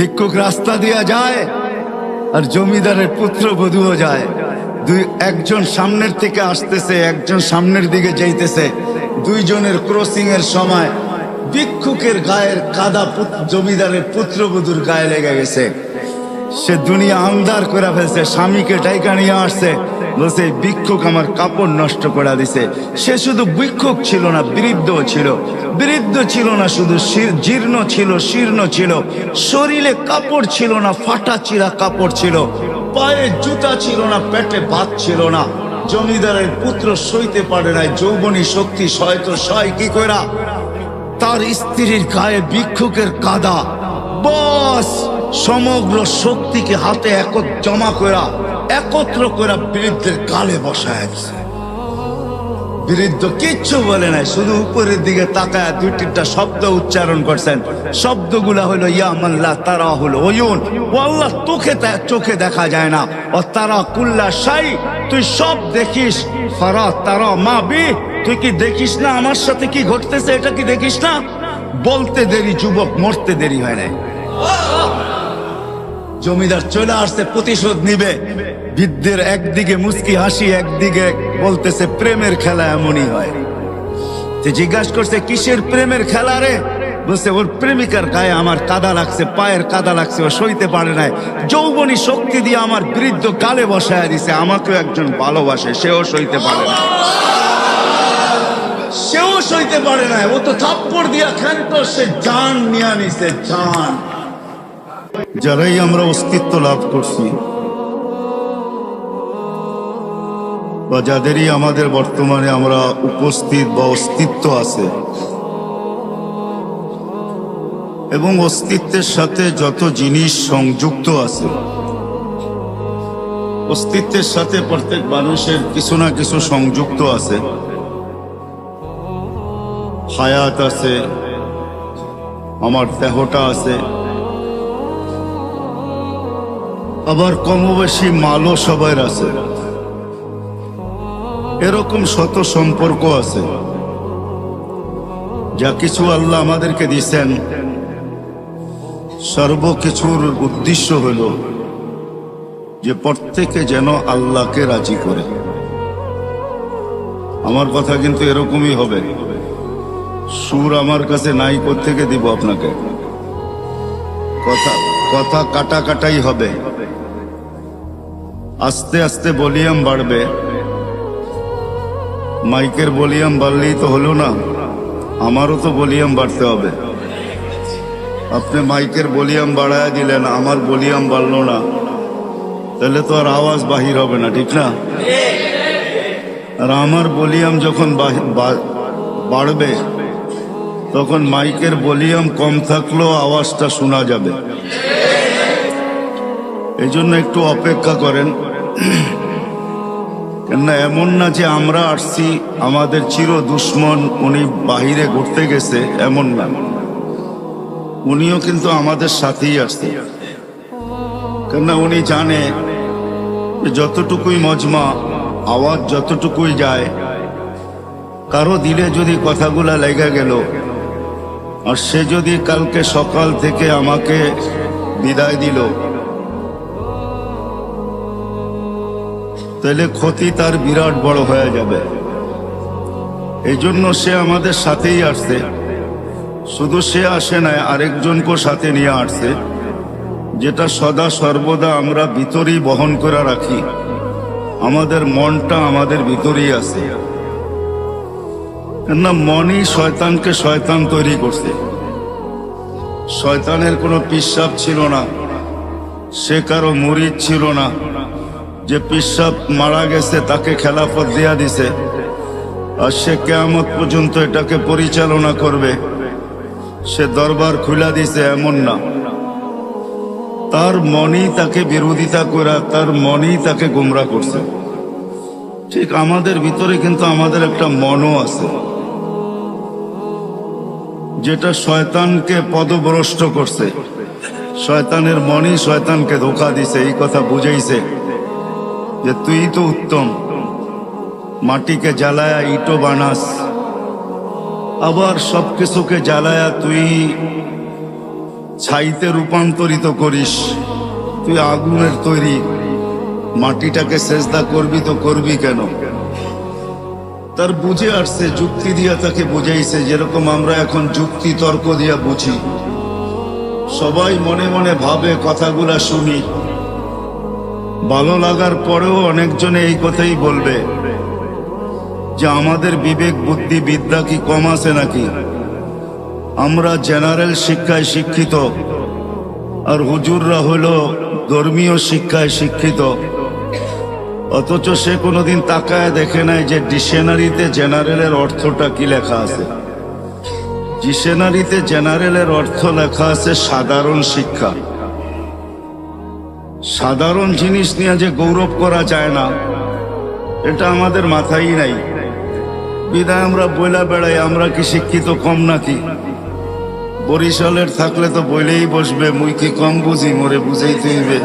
ভিক্ষুক রাস্তা দিয়া যায় আর জমিদারের পুত্রবধূও যায়। একজন সামনের থেকে আসতেছে, একজন সামনের দিকে যাইতেছে। দুইজনের ক্রসিং এর সময় ভিক্ষুকের গায়ের কাদা জমিদারের পুত্রবধূর গায়ে লেগে গেছে। সে দুনিয়া আন্ধার করে ফেলছে, স্বামীকে ডাইকা নিয়ে আসছে, বলছে ভিক্ষুক আমার কাপড় নষ্ট করে দিছে। সে শুধু ভিক্ষুক ছিল না, বৃদ্ধ ছিল। বৃদ্ধ ছিল না শুধু, জীর্ণ ছিল, শীর্ণ ছিল, শরীরে কাপড় ছিল না, ফাটা চিরা কাপড় ছিল, পায়ে জুতা ছিল না, পেটে ভাত ছিল না। জমিদারের পুত্র সইতে পারে নাই, যৌবনী শক্তি সয়তো সয় কি কইরা তার স্ত্রীর গায়ে ভিক্ষুকের কাদা, বস সমগ্র শক্তিকে হাতে জমা করা একত্র করে বৃদ্ধের গালে বসায় দিছে। বৃদ্ধ কিচ্ছু বলে নাই, শুধু উপরের দিকে তাকায় দুই তিনটা শব্দ উচ্চারণ করছেন। শব্দগুলা হলো ইয়া মান লা তারা হলো ওয়ুন, ও আল্লাহ চোখে দেখা যায় না, ও তারা কুল্লা শাই, তুই সব দেখিস, ফারা তারা মা বি, তুই কি দেখিস না আমার সাথে কি ঘটতেছে, এটা কি দেখিস না? বলতে দেরি যুবক, মরতে দেরি হয় নাই। জমিদার চলে আসছে, প্রতিশোধ নিবে। বৃদ্ধের একদিকে মুস্কি হাসি, একদিকে বলতেছে প্রেমের খেলা এমনই হয়। জিজ্ঞাসা করছে কিসের প্রেমের খেলা রে? বলছে ওর প্রেমিকার গায়ে আমার কাদা লাগছে, পায়ের কাদা লাগছে, ও সইতে পারে নাই, যৌবনী শক্তি দিয়ে আমার বৃদ্ধ গালে বসায় দিছে। আমাকেও একজন ভালোবাসে, সেও সইতে পারে না, সেও সইতে পারে না, ও তো থাপ্পড় দিয়া ক্ষান্ত, সে জান নিয়ে নিছে, জান। যারাই আমরা অস্তিত্ব লাভ করছি বা যাদেরই আমাদের বর্তমানে আমরা উপস্থিত বা অস্তিত্ব আছে, এবং অস্তিত্বের সাথে যত জিনিস সংযুক্ত আছে, অস্তিত্বের সাথে প্রত্যেক মানুষের কিছু না কিছু সংযুক্ত আছে। হায়াত আছে, আমার দেহটা আছে, আবার কমবেশি মালও সবার আছে, এরকম শত সম্পর্ক আছে। যা কিছু আল্লাহ আমাদেরকে দিয়েছেন, সর্বকিছুর উদ্দেশ্য হলো যে প্রত্যেকে যেন আল্লাহকে রাজি করে। আমার কথা কিন্তু এরকমই হবে, সুর আমার কাছে নাই, কোত্থেকে দিব আপনাকে? কথা কাটা কাটাই হবে, আস্তে আস্তে ভলিউম বাড়বে। মাইকের ভলিউম বাড়লেই তো হলো না, আমারও তো ভলিউম বাড়তে হবে। আপনি মাইকের ভলিউম বাড়ায় দিলেন, আমার ভলিউম বাড়লো না, তাহলে তো আর আওয়াজ বাহির হবে না, ঠিক না? আর আমার ভলিউম যখন বাড়বে, তখন মাইকের ভলিউম কম থাকলেও আওয়াজটা শোনা যাবে। এই জন্য একটু অপেক্ষা করেন। কেননা এমন না যে আমরা আসছি আমাদের চির দুশ্মন, উনি বাহিরে ঘুরতে গেছে, এমন না। উনিও কিন্তু আমাদের সাথেই আসছে, কেননা উনি জানে যতটুকুই মজমা, আওয়াজ যতটুকুই যায়, কারো দিলে যদি কথাগুলা লেগে গেল, আর সে যদি কালকে সকাল থেকে আমাকে বিদায় দিল, তাহলে ক্ষতি তার বিরাট বড় হয়ে যাবে। এই জন্য সে আমাদের সাথেই আসছে। শুধু সে আসে নাই, আরেকজনকে সাথে নিয়ে আসছে, যেটা সদা সর্বদা আমরা ভিতরেই বহন করে রাখি। আমাদের মনটা আমাদের ভিতরেই আছে, না মনই শয়তানকে শয়তান তৈরি করছে। শয়তানের কোনো পিশাব ছিল না, সে কারো মুরিদ ছিল না যে পিশাব মারা গেছে তাকে খেলাফত দেয়া দিছে আর সে কিয়ামত পর্যন্ত এটাকে পরিচালনা করবে, সে দরবার খুলা দিছে, এমন না। তার মনই তাকে বিরোধিতা করা, তার মনই তাকে গুমরা করছে। ঠিক আমাদের ভিতরে কিন্তু আমাদের একটা মনও আছে, যেটা শয়তানকে পদভ্রষ্ট করছে। শয়তানের মনই শয়তানকে ধোঁকা দিছে, এই কথা বুঝাইছে যে তুই তো উত্তম, মাটিকে জ্বালায়া ইটো বানাস, আবার সবকিছুকে জ্বালায়া তুই ছাইতে রূপান্তরিত করিস। তুই আগুনের তৈরি, মাটিটাকে সেজদা করবি তো করবি কেন? তার বুঝে আসছে, যুক্তি দিয়া তাকে বুঝাইছে, যেরকম আমরা এখন যুক্তি তর্ক দিয়া বুঝি। সবাই মনে মনে ভাবে, কথাগুলা শুনি, ভালো লাগার পরেও অনেকজনে এই কথাই বলবে যে আমাদের বিবেক বুদ্ধি বিদ্যা কি কম আছে নাকি? আমরা জেনারেল শিক্ষায় শিক্ষিত, আর হুজুররা হলো ধর্মীয় শিক্ষায় শিক্ষিত। অথচ সে কোনোদিন তাকায় দেখে নাই যে ডিকশনারিতে জেনারেলের অর্থটা কি লেখা আছে। ডিকশনারিতে জেনারেলের অর্থ লেখা আছে সাধারণ শিক্ষা। সাধারণ জিনিস নিয়ে যে গৌরব করা যায় না, এটা আমাদের মাথায় নাই। বিদায় আমরা বইলা বেড়াই আমরা কি শিক্ষিত কম নাকি? বরিশালের থাকলে তো বইলেই বসবে, মুই কি কম বুঝি, মোরে বুঝাইতে হইবে।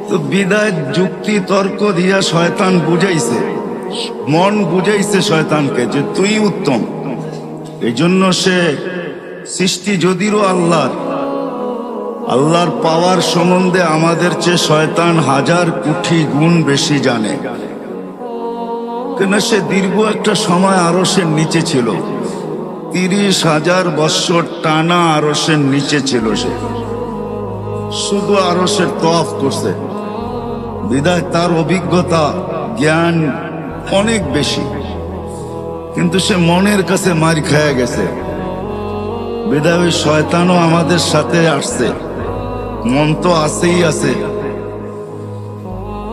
তো বিদায় যুক্তি তর্ক দিয়া শয়তান বুঝাইছে, মন বুঝাইছে শয়তানকে যে তুই উত্তম। এই জন্য সে সৃষ্টি যদিও আল্লাহর পাওয়ার সম্বন্ধে আমাদের চেয়ে শয়তান 1000 কোটি গুণ বেশি জানে। কেন সে দীর্ঘ একটা সময় আরশের নিচে ছিল, 30,000 বৎসর টানা আরশের নিচে ছিল। সে শুধু আরশের তওয়াফ করছে, বিদায় তার অভিজ্ঞতা জ্ঞান অনেক বেশি। কিন্তু সে মনের কাছে মার খেয়ে গেছে, বিদায় ওই শয়তানও আমাদের সাথে আসছে। মন তো আছেই আছে।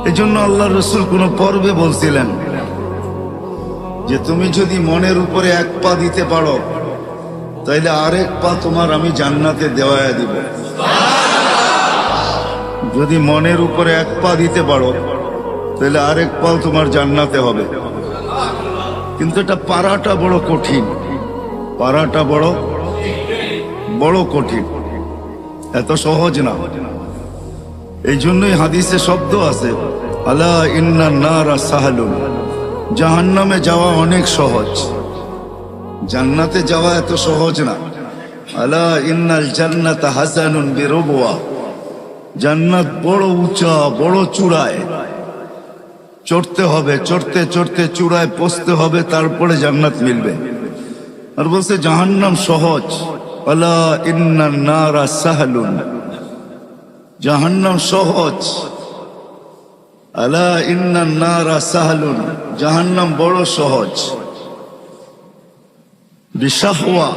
এই জন্য আল্লাহ রসুল কোন পর্বে বলছিলেন যে তুমি যদি মনের উপরে 1 পা দিতে পারো, তাইলে আরেক পা তোমার আমি জান্নাতে দেওয়ায় দিব। যদি মনের উপরে 1 পা দিতে পারো, তাহলে আরেক পা তোমার জান্নাতে হবে। কিন্তু এটা পারাটা বড় কঠিন, পারাটা বড় কঠিন, এত সহজ না। এই জন্যই হাদিসে শব্দ আছে, আলা ইন্না নারা সাহালুন, জাহান্নামে যাওয়া অনেক সহজ, জান্নাতে যাওয়া এত সহজ না। আলা ইন্নাল জান্নাতা হাসানুন বিরবওয়া, জান্নাত বড় উঁচা, বড় চূড়ায় চড়তে হবে, চড়তে চড়তে চূড়ায় পৌঁছতে হবে, তারপরে জান্নাত মিলবে। আর বলছে জাহান্নাম সহজ, আলা ইন্নান নারা সাহলুন, জাহান্নাম সহজ। আলা ইন্নান নারা সাহলুন, জাহান্নাম বড় সহজ। বিশাহওয়া,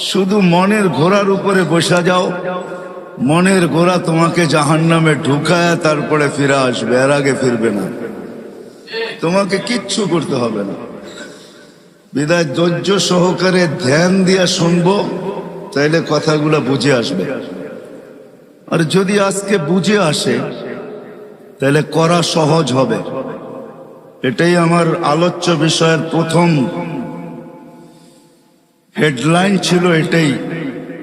শুধু মনের ঘোড়ার উপরে বসা যাও, মনের ঘোড়া তোমাকে জাহান্নামে ঢুকায় তারপরে ফিরে আসবে, এর আগে ফিরবে না। তোমাকে কিচ্ছু করতে হবে না। বিদায় ধৈর্য সহকারে ধ্যান দিয়া শুনবো, তাইলে কথাগুলো বুঝে আসবে। আর যদি আজকে বুঝে আসে, তাহলে করা সহজ হবে। এটাই আমার আলোচ্য বিষয়ের প্রথম হেডলাইন ছিল, এটাই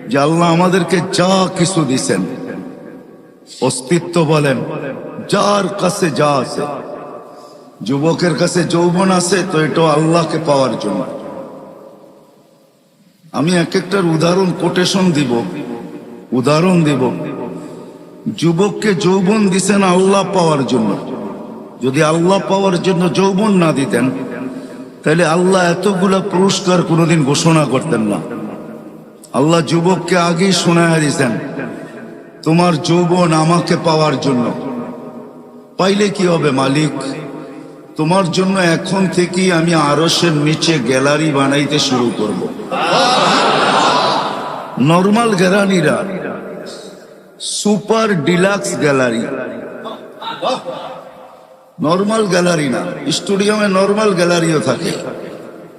যে আল্লাহ আমাদেরকে যা কিছু দিছেন, অস্তিত্ব বলেন, যার কাছে যা আছে, যুবকের কাছে যৌবন আছে, তো এটা আল্লাহকে পাওয়ার জন্য। আমি এক একটার উদাহরণ কোটেশন দিব, উদাহরণ দিব। যুবককে যৌবন দিছেন আল্লাহ পাওয়ার জন্য। যদি আল্লাহ পাওয়ার জন্য যৌবন না দিতেন, তাহলে আল্লাহ এতগুলা পুরস্কার কোনোদিন ঘোষণা করতেন না। আল্লাহ যুবককে আগেই শোনায়া দিয়েছেন, তোমার যৌবন আমাকে পাওয়ার জন্য। পাইলে কি হবে মালিক? তোমার জন্য এখন থেকেই আমি আরশের নিচে গ্যালারি বানাইতে শুরু করব। নর্মাল গ্যালারিরা, super deluxe gallery, normal gallery না। স্টুডিয়ামে নর্মাল গ্যালারিও থাকে,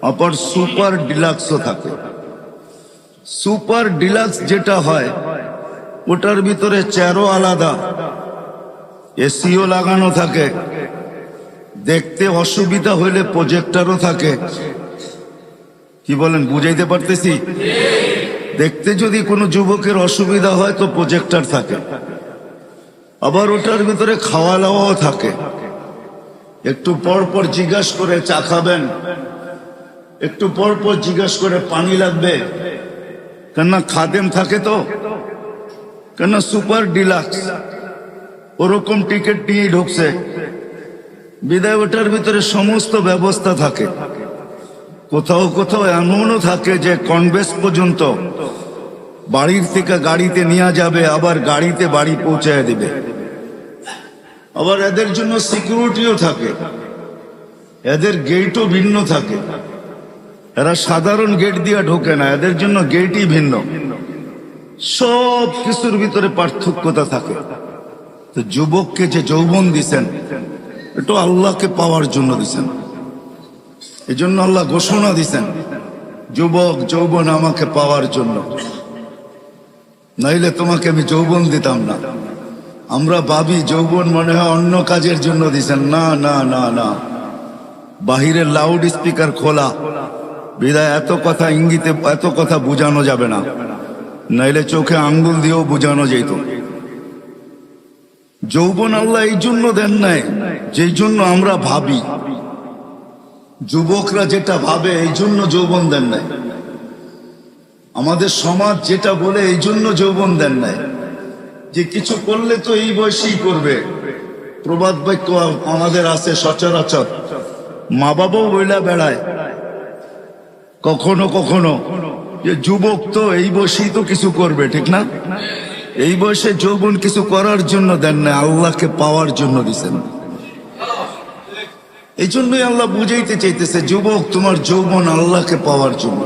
আবার সুপার ডিলাক্সও থাকে। সুপার ডিলাক্স যেটা হয়, ওটার ভিতরে চেয়ারও আলাদা, এসিও লাগানো থাকে, দেখতে অসুবিধা হইলে প্রজেক্টরও থাকে। কি বলেন, বুঝাইতে পারতেছি? দেখতে যদি কোনো যুবকের অসুবিধা হয় তো প্রজেক্টর থাকে। আবার ওটার ভিতরে খাওয়া দাওয়াও থাকে। একটু পর পর জিজ্ঞাসা করে চা খাবেন, একটু পর পর জিজ্ঞাসা করে পানি লাগবে, কেননা খাদেম থাকে তো, কেননা সুপার ডিলাক্স ওরকম টিকিট নিয়ে ঢুকছে, বিদায় ওটার ভিতরে সমস্ত ব্যবস্থা থাকে। কোথাও কোথাও এমনও থাকে যে কনভেন্স পর্যন্ত বাড়ির থেকে গাড়িতে নিয়ে যাবে, আবার গাড়িতে বাড়ি পৌঁছায় দিবে। আবার এদের জন্য সিকিউরিটিও থাকে, এদের গেটও ভিন্ন থাকে। এরা সাধারণ গেট দিয়ে ঢোকে না, এদের জন্য গেটই ভিন্ন। সব কিছুর ভিতরে পার্থক্যতা থাকে। তো যুবককে যে যৌবন দিছেন, এটা আল্লাহকে পাওয়ার জন্য দিছেন। এই জন্য আল্লাহ ঘোষণা দিছেন, যুবক যৌবন আমাকে পাওয়ার জন্য, নাইলে তোমাকে আমি যৌবন দিতাম না। আমরা ভাবি যৌবন মনে হয় অন্য কাজের জন্য দিছেন। না না না না, বাহিরের লাউড স্পিকার খোলা, বিদায় এত কথা ইঙ্গিতে এত কথা বুঝানো যাবে না, নাইলে চোখে আঙ্গুল দিয়েও বুঝানো যেত। যৌবন আল্লাহ এই জন্য দেন নাই যেই জন্য আমরা ভাবি। যুবকরা যেটা ভাবে এই জন্য যৌবন দেন নাই, আমাদের সমাজ যেটা বলে এই জন্য যৌবন দেন নাই, যে কিছু করলে তো এই বয়সেই করবে। প্রবাদ বাক্য আমাদের আছে সচরাচর, মা বাবাও বইলা বেড়ায় কখনো কখনো যে যুবক তো এই বয়সেই তো কিছু করবে, ঠিক না? এই বয়সে যৌবন কিছু করার জন্য দেন না, আল্লাহকে পাওয়ার জন্য দিচ্ছেন। এই জন্যই আল্লাহ বুঝাইতে চাইতেছে, যুবক তোমার যৌবন আল্লাহকে পাওয়ার জন্য।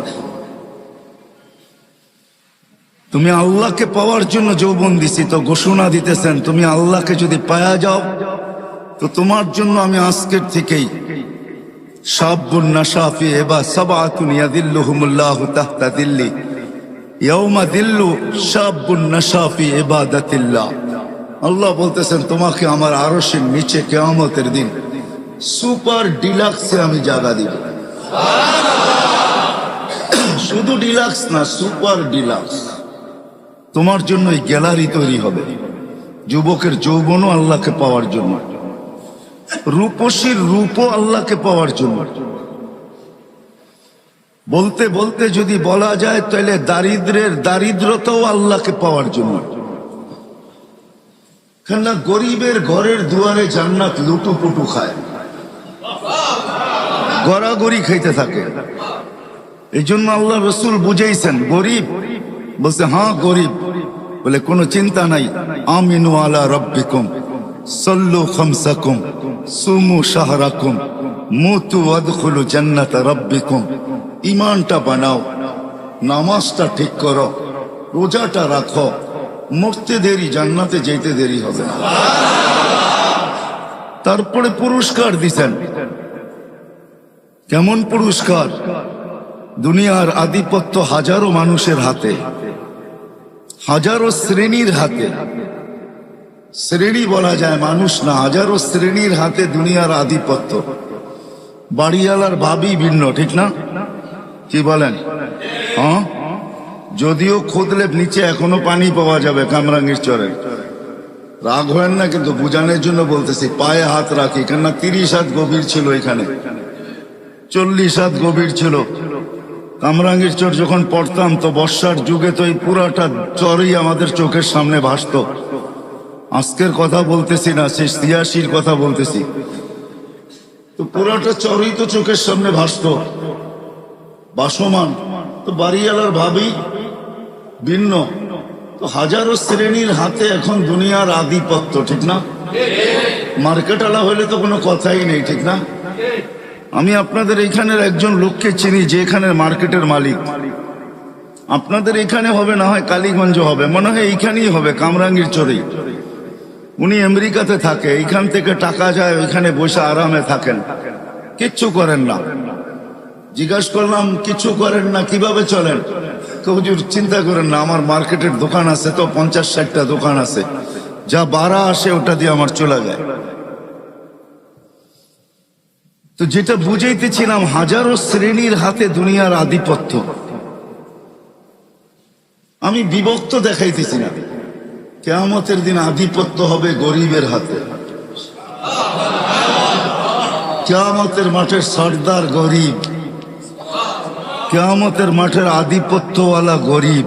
তুমি আল্লাহকে পাওয়ার জন্য যৌবন দিছি, তো ঘোষণা দিতেছেন তুমি আল্লাহকে যদি পায়া যাও তো তোমার জন্য আমি আজকের থেকেই শাবুন নাশা ফি সাবআতুন ইয়াযিল্লুহুমুল্লাহু তাহতা দিল্লি ইয়াউমা দিল্লু শাবুন নাশা ফি ইবাদাতিল্লাহ। আল্লাহ বলতেছেন তোমাকে আমার আরশের নিচে কিয়ামতের দিন সুপার ডিলাক্সে আমি জায়গা দিব। শুধু ডিলাক্স না, সুপার ডিলাক্স। তোমার জন্য এই গ্যালারি তৈরি হবে। যুবকের যৌবনও আল্লাহকে পাওয়ার জন্য, রূপসীর রূপও আল্লাহকে পাওয়ার জন্য। বলতে বলতে যদি বলা যায় তাহলে দারিদ্রের দারিদ্রতাও আল্লাহকে পাওয়ার জন্য। কেননা গরিবের ঘরের দুয়ারে জান্নাত লুটুপুটু খায়, গড়াগড়ি খাইতে থাকে। এই জন্য আল্লাহ রসুল বুঝাইছেন গরিব, বলছে হ্যাঁ গরিব, বলে কোনো চিন্তা নাই, আমিনু আলা রব্বিকুম সল্লু খামসাকুম সুমু শাহরাকুম মুতু ওয়াদখুলু জান্নাতা রব্বিকুম। ঈমানটা বানাও, নামাজটা ঠিক করো, রোজাটা রাখো, মরতে দেরি, জান্নাতে যেতে দেরি হবে না। তারপরে পুরস্কার দিছেন। কেমন পুরস্কার? দুনিয়ার আধিপত্য হাজারো মানুষের হাতে, হাজারো শ্রেণীর হাতে। শ্রেণী বলা যায়, মানুষ না, হাজারো শ্রেণীর হাতে দুনিয়ার আধিপত্য। বাড়িওয়ালার ভাবি ভিন্ন, ঠিক না? কি বলেন? হ্যাঁ, যদিও খুদলে নিচে এখনো পানি পাওয়া যাবে কামরাঙ্গীর চরে। রাগ হয় না, কিন্তু বুঝানোর জন্য বলতেছি, পায়ে হাত রাখি। কেননা 30 হাত গভীর ছিল, এখানে 40 হাত গভীর ছিল। কামরাঙ্গীর চর যখন পড়তাম তো বর্ষার যুগে তো এই পুরাটা চরই আমাদের চোখের সামনে ভাসত। আজকের কথা বলতেছি না, সেই 86-র কথা বলতেছি। তো পুরাটা চরই তো চোখের সামনে ভাসত, বাসমান। তো বাড়িওয়ালার ভাবি ভিন্ন। তো হাজারো শ্রেণীর হাতে এখন দুনিয়ার আধিপত্য, ঠিক না? মার্কেটওয়ালা হলে তো কোনো কথাই নেই, ঠিক না? আমি আপনাদের এখানের একজন লোককে চিনি যে এখানের মার্কেটের মালিক। আপনাদের এখানে হবে না হয় কালীগঞ্জ হবে, মনে হয় এইখানেই হবে, কামরাঙ্গীর চরেই। উনি আমেরিকাতে থাকে, এইখান থেকে টাকা যায়, ওইখানে বসে আরামে থাকেন, কিচ্ছু করেন না। জিজ্ঞাসা করলাম কিছু করেন না, কিভাবে চলেন? হুজুর চিন্তা করেন না, আমার মার্কেটের দোকান আছে তো 50-60টা দোকান আছে, যা ভাড়া আসে ওটা দিয়ে আমার চলে যায়। তো যেটা বুঝাইতেছিলাম, হাজারো শ্রেণীর হাতে দুনিয়ার আধিপত্য। আমি বিভক্ত দেখাইতেছি না, কিয়ামতের দিন আধিপত্য হবে গরিবের হাতে। কিয়ামতের মাঠের সর্দার গরিব, কিয়ামতের মাঠের আধিপত্যওয়ালা গরিব